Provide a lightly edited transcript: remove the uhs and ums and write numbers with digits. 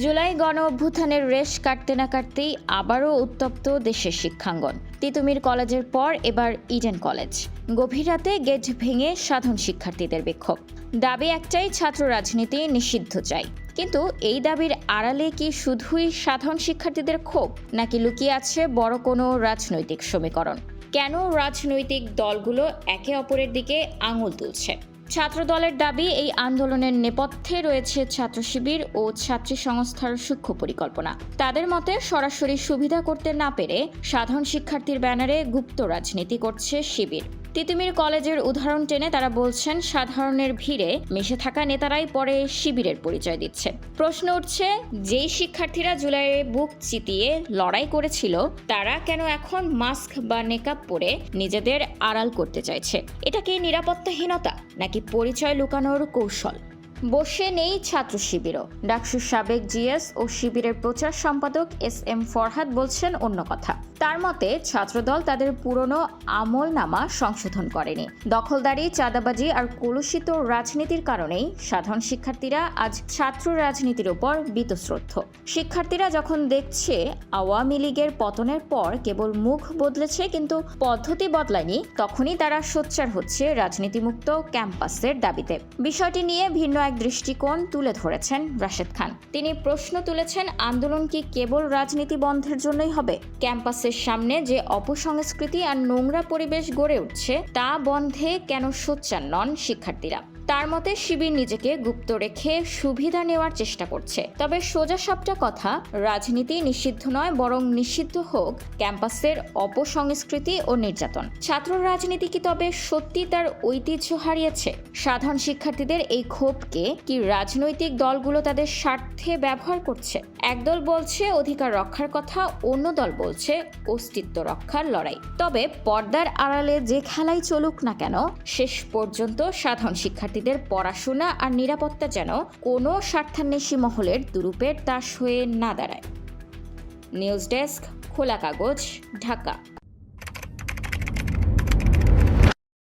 জুলাই গণ অভ্যুত্থানের রেশ কাটতে না কাটতেই আবারও উত্তপ্ত দেশের শিক্ষাঙ্গন। তিতুমির কলেজের পর এবার ইডেন কলেজ। গভীর রাতে গেট ভেঙে সাধারণ শিক্ষার্থীদের বিক্ষোভ। দাবি একটাই, ছাত্র রাজনীতি নিষিদ্ধ চাই। কিন্তু এই দাবির আড়ালে কি শুধুই সাধারণ শিক্ষার্থীদের ক্ষোভ, নাকি লুকিয়ে আছে বড় কোনো রাজনৈতিক সমীকরণ? কেন রাজনৈতিক দলগুলো একে অপরের দিকে আঙুল তুলছে? ছাত্র দলের দাবি, এই আন্দোলনের নেপথ্যে রয়েছে ছাত্র শিবির ও ছাত্রী সংস্থার সূক্ষ্ম পরিকল্পনা। তাদের মতে, সরাসরি সুবিধা করতে না পেরে সাধারণ শিক্ষার্থীর ব্যানারে গুপ্ত রাজনীতি করছে শিবির। তিতুমির কলেজের উদাহরণ টেনে তারা বলছেন, সাধারণের ভিড়ে মিশে থাকা নেতারাই পরে শিবিরের পরিচয় দিচ্ছে। প্রশ্ন উঠছে, যেই শিক্ষার্থীরা জুলাইয়ে বুক চিতিয়ে লড়াই করেছিল, তারা কেন এখন মাস্ক বা নেকাব পরে নিজেদের আড়াল করতে চাইছে? এটা কি নিরাপত্তাহীনতা, নাকি পরিচয় লুকানোর কৌশল? বসে নেই ছাত্র শিবিরও। ডাকসুর সাবেক জিএস ও শিবিরের প্রচার সম্পাদক SM ফরহাদ বলছেন অন্য কথা। তার মতে, ছাত্রদল তাদের পুরনো আমলনামা সংশোধন করেনি। দখলদারি, চাঁদাবাজি আর কলুষিত রাজনীতির কারণেই সাধারণ শিক্ষার্থীরা আজ ছাত্র রাজনীতির উপর বীতশ্রদ্ধ। শিক্ষার্থীরা যখন দেখছে আওয়ামী লীগের পতনের পর কেবল মুখ বদলেছে কিন্তু পদ্ধতি বদলায়নি, তখনই তারা সোচ্চার হচ্ছে রাজনীতিমুক্ত ক্যাম্পাসের দাবিতে। বিষয়টি নিয়ে ভিন্ন এক দৃষ্টিকোণ তুলে ধরেছেন রাশেদ খান। তিনি প্রশ্ন তুলেছেন, আন্দোলন কি কেবল রাজনীতি বন্ধের জন্যই হবে? ক্যাম্পাসের সামনে যে অপসংস্কৃতি আর নোংরা পরিবেশ গড়ে উঠছে, তা বন্ধে কেন সোচ্চার নন শিক্ষার্থীরা? তার মতে, শিবির নিজেকে গুপ্ত রেখে সুবিধা নেওয়ার চেষ্টা করছে। তবে সোজা সাপটা কথা, রাজনীতি নিষিদ্ধ নয়, বরং নিষিদ্ধ হোক ক্যাম্পাসের অপসংস্কৃতি ও নির্যাতন। ছাত্র রাজনীতি কি তবে সত্যি তার ঐতিহ্য হারিয়েছে? সাধারণ শিক্ষার্থীদের এই ক্ষোভকে কি রাজনৈতিক দলগুলো তাদের স্বার্থে ব্যবহার করছে? একদল বলছে অধিকার রক্ষার কথা, অন্য দল বলছে অস্তিত্ব রক্ষার লড়াই। তবে পর্দার আড়ালে যে খেলাই চলুক না কেন, শেষ পর্যন্ত সাধারণ শিক্ষার্থীদের পড়াশোনা আর নিরাপত্তা যেন কোনো স্বার্থান্বেষী মহলের দুরূপের তাস হয়ে না দাঁড়ায়। নিউজ ডেস্ক, খোলা কাগজ, ঢাকা।